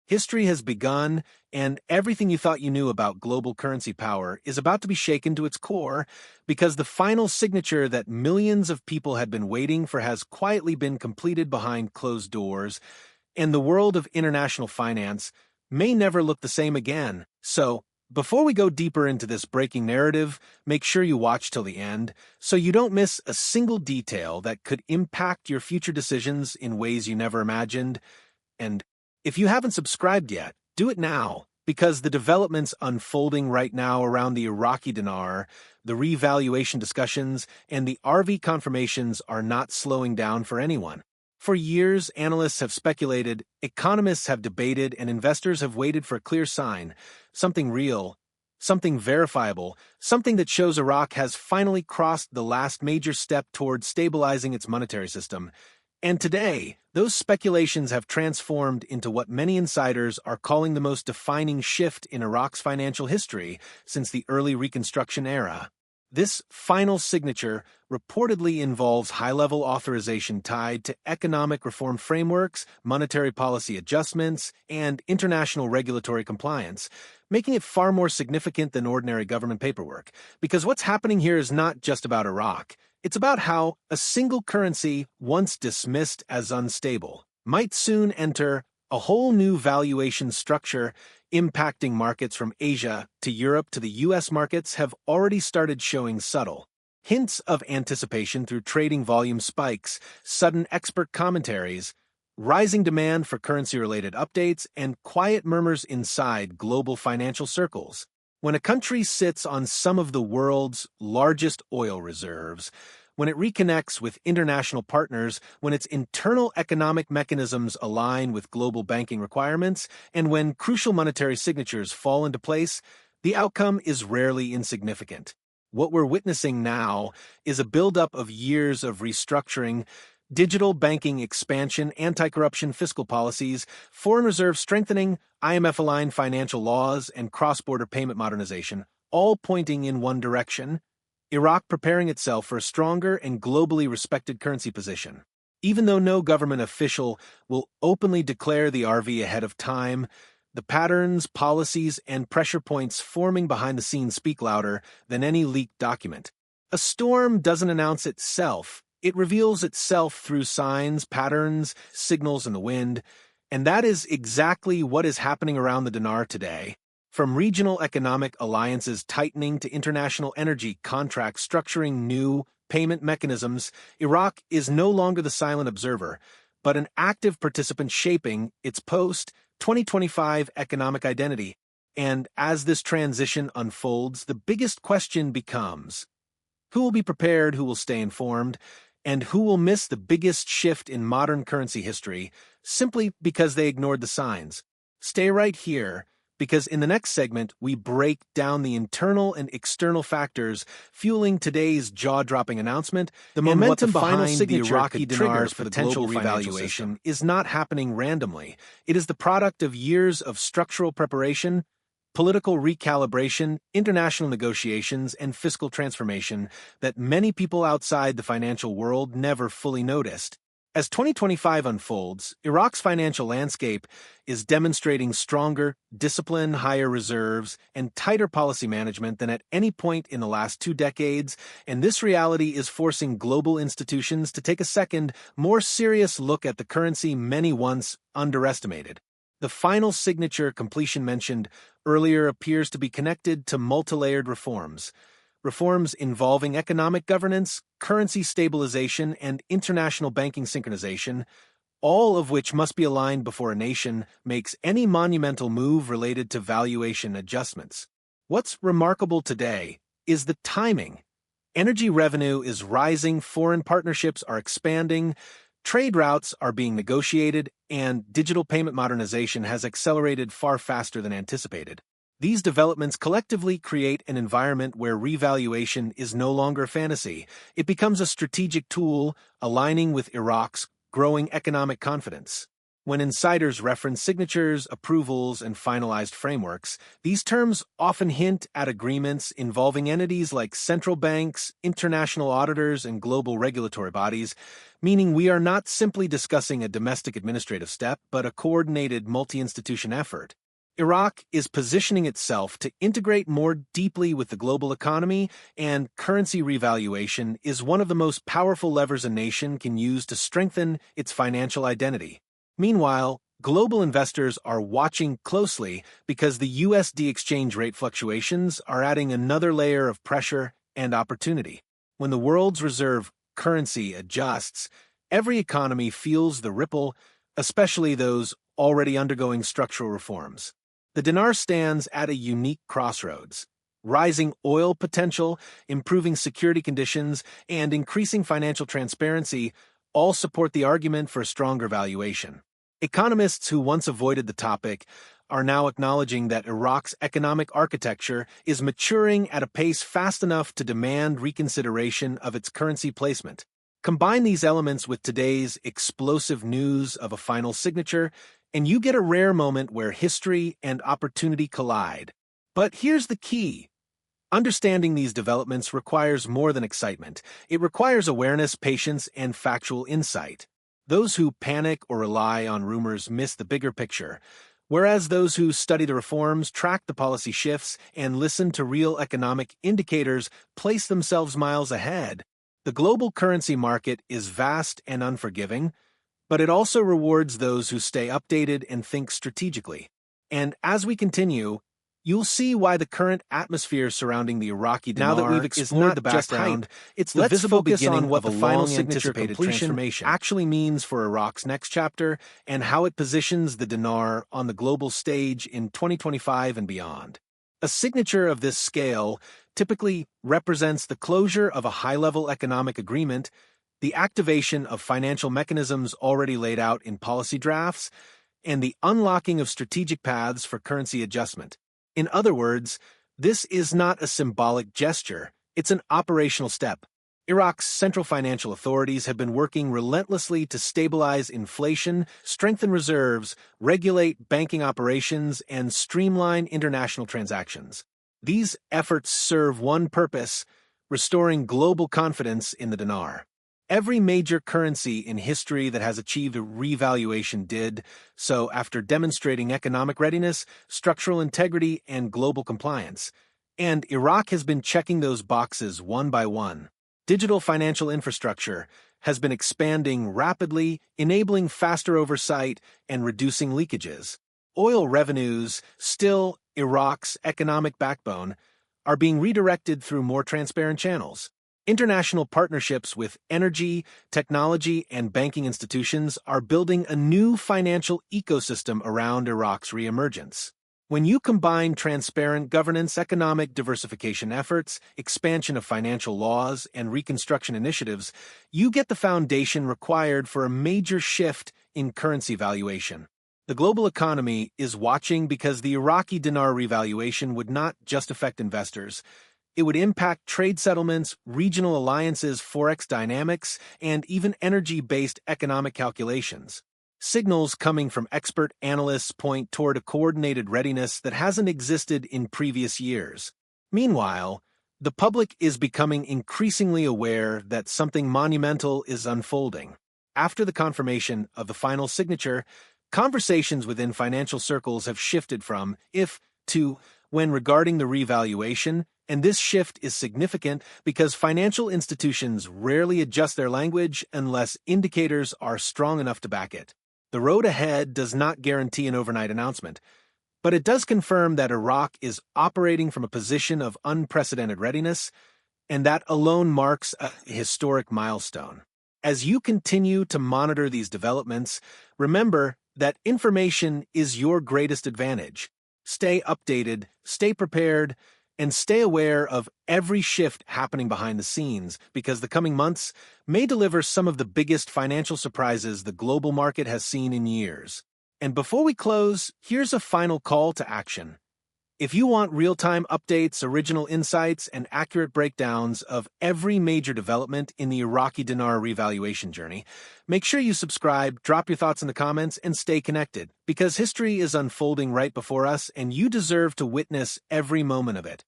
History has begun, and everything you thought you knew about global currency power is about to be shaken to its core because the final signature that millions of people had been waiting for has quietly been completed behind closed doors, and the world of international finance may never look the same again. So, before we go deeper into this breaking narrative, make sure you watch till the end so you don't miss a single detail that could impact your future decisions in ways you never imagined. And if you haven't subscribed yet, do it now, because the developments unfolding right now around the Iraqi dinar, the revaluation discussions, and the RV confirmations are not slowing down for anyone. For years, analysts have speculated, economists have debated, and investors have waited for a clear sign, something real, something verifiable, something that shows Iraq has finally crossed the last major step toward stabilizing its monetary system. And today, those speculations have transformed into what many insiders are calling the most defining shift in Iraq's financial history since the early Reconstruction era. This final signature reportedly involves high-level authorization tied to economic reform frameworks, monetary policy adjustments, and international regulatory compliance, making it far more significant than ordinary government paperwork. Because what's happening here is not just about Iraq. It's about how a single currency, once dismissed as unstable, might soon enter a whole new valuation structure. Impacting markets from Asia to Europe to the U.S. markets have already started showing subtle hints of anticipation through trading volume spikes, sudden expert commentaries, rising demand for currency-related updates, and quiet murmurs inside global financial circles. When a country sits on some of the world's largest oil reserves, when it reconnects with international partners, when its internal economic mechanisms align with global banking requirements, and when crucial monetary signatures fall into place, the outcome is rarely insignificant. What we're witnessing now is a buildup of years of restructuring, digital banking expansion, anti-corruption fiscal policies, foreign reserve strengthening, IMF-aligned financial laws, and cross-border payment modernization, all pointing in one direction: Iraq preparing itself for a stronger and globally respected currency position. Even though no government official will openly declare the RV ahead of time, the patterns, policies, and pressure points forming behind the scenes speak louder than any leaked document. A storm doesn't announce itself. It reveals itself through signs, patterns, signals in the wind, and that is exactly what is happening around the dinar today. From regional economic alliances tightening to international energy contracts structuring new payment mechanisms, Iraq is no longer the silent observer, but an active participant shaping its post-2025 economic identity. And as this transition unfolds, the biggest question becomes: who will be prepared, who will stay informed, and who will miss the biggest shift in modern currency history simply because they ignored the signs? Stay right here, because in the next segment, we break down the internal and external factors fueling today's jaw-dropping announcement. The momentum behind the Iraqi dinar's potential revaluation is not happening randomly. It is the product of years of structural preparation, political recalibration, international negotiations, and fiscal transformation that many people outside the financial world never fully noticed. As 2025 unfolds, Iraq's financial landscape is demonstrating stronger discipline, higher reserves, and tighter policy management than at any point in the last 2 decades, and this reality is forcing global institutions to take a second, more serious look at the currency many once underestimated. The final signature completion mentioned earlier appears to be connected to multi-layered reforms involving economic governance, currency stabilization, and international banking synchronization, all of which must be aligned before a nation makes any monumental move related to valuation adjustments. What's remarkable today is the timing. Energy revenue is rising, foreign partnerships are expanding, trade routes are being negotiated, and digital payment modernization has accelerated far faster than anticipated. These developments collectively create an environment where revaluation is no longer a fantasy. It becomes a strategic tool aligning with Iraq's growing economic confidence. When insiders reference signatures, approvals, and finalized frameworks, these terms often hint at agreements involving entities like central banks, international auditors, and global regulatory bodies, meaning we are not simply discussing a domestic administrative step, but a coordinated multi-institution effort. Iraq is positioning itself to integrate more deeply with the global economy, and currency revaluation is one of the most powerful levers a nation can use to strengthen its financial identity. Meanwhile, global investors are watching closely because the USD exchange rate fluctuations are adding another layer of pressure and opportunity. When the world's reserve currency adjusts, every economy feels the ripple, especially those already undergoing structural reforms. The dinar stands at a unique crossroads. Rising oil potential, improving security conditions, and increasing financial transparency all support the argument for a stronger valuation. Economists who once avoided the topic are now acknowledging that Iraq's economic architecture is maturing at a pace fast enough to demand reconsideration of its currency placement. Combine these elements with today's explosive news of a final signature, and you get a rare moment where history and opportunity collide. But here's the key. Understanding these developments requires more than excitement. It requires awareness, patience, and factual insight. Those who panic or rely on rumors miss the bigger picture, whereas those who study the reforms, track the policy shifts, and listen to real economic indicators place themselves miles ahead. The global currency market is vast and unforgiving, but it also rewards those who stay updated and think strategically. And as we continue, you'll see why the current atmosphere surrounding the Iraqi dinar now that we've explored the background, it's the visible beginning of a long-anticipated transformation actually means for Iraq's next chapter and how it positions the dinar on the global stage in 2025 and beyond. A signature of this scale typically represents the closure of a high-level economic agreement, the activation of financial mechanisms already laid out in policy drafts, and the unlocking of strategic paths for currency adjustment. In other words, this is not a symbolic gesture, it's an operational step. Iraq's central financial authorities have been working relentlessly to stabilize inflation, strengthen reserves, regulate banking operations, and streamline international transactions. These efforts serve one purpose: restoring global confidence in the dinar. Every major currency in history that has achieved a revaluation did so after demonstrating economic readiness, structural integrity, and global compliance. And Iraq has been checking those boxes one by one. Digital financial infrastructure has been expanding rapidly, enabling faster oversight and reducing leakages. Oil revenues, still Iraq's economic backbone, are being redirected through more transparent channels. International partnerships with energy, technology, and banking institutions are building a new financial ecosystem around Iraq's reemergence. When you combine transparent governance, economic diversification efforts, expansion of financial laws, and reconstruction initiatives, you get the foundation required for a major shift in currency valuation. The global economy is watching because the Iraqi dinar revaluation would not just affect investors. It would impact trade settlements, regional alliances, forex dynamics, and even energy-based economic calculations. Signals coming from expert analysts point toward a coordinated readiness that hasn't existed in previous years. Meanwhile, the public is becoming increasingly aware that something monumental is unfolding. After the confirmation of the final signature, conversations within financial circles have shifted from if to when regarding the revaluation, and this shift is significant because financial institutions rarely adjust their language unless indicators are strong enough to back it. The road ahead does not guarantee an overnight announcement, but it does confirm that Iraq is operating from a position of unprecedented readiness, and that alone marks a historic milestone. As you continue to monitor these developments, remember that information is your greatest advantage. Stay updated, stay prepared, and stay aware of every shift happening behind the scenes, because the coming months may deliver some of the biggest financial surprises the global market has seen in years. And before we close, here's a final call to action. If you want real-time updates, original insights, and accurate breakdowns of every major development in the Iraqi dinar revaluation journey, make sure you subscribe, drop your thoughts in the comments, and stay connected, because history is unfolding right before us, and you deserve to witness every moment of it.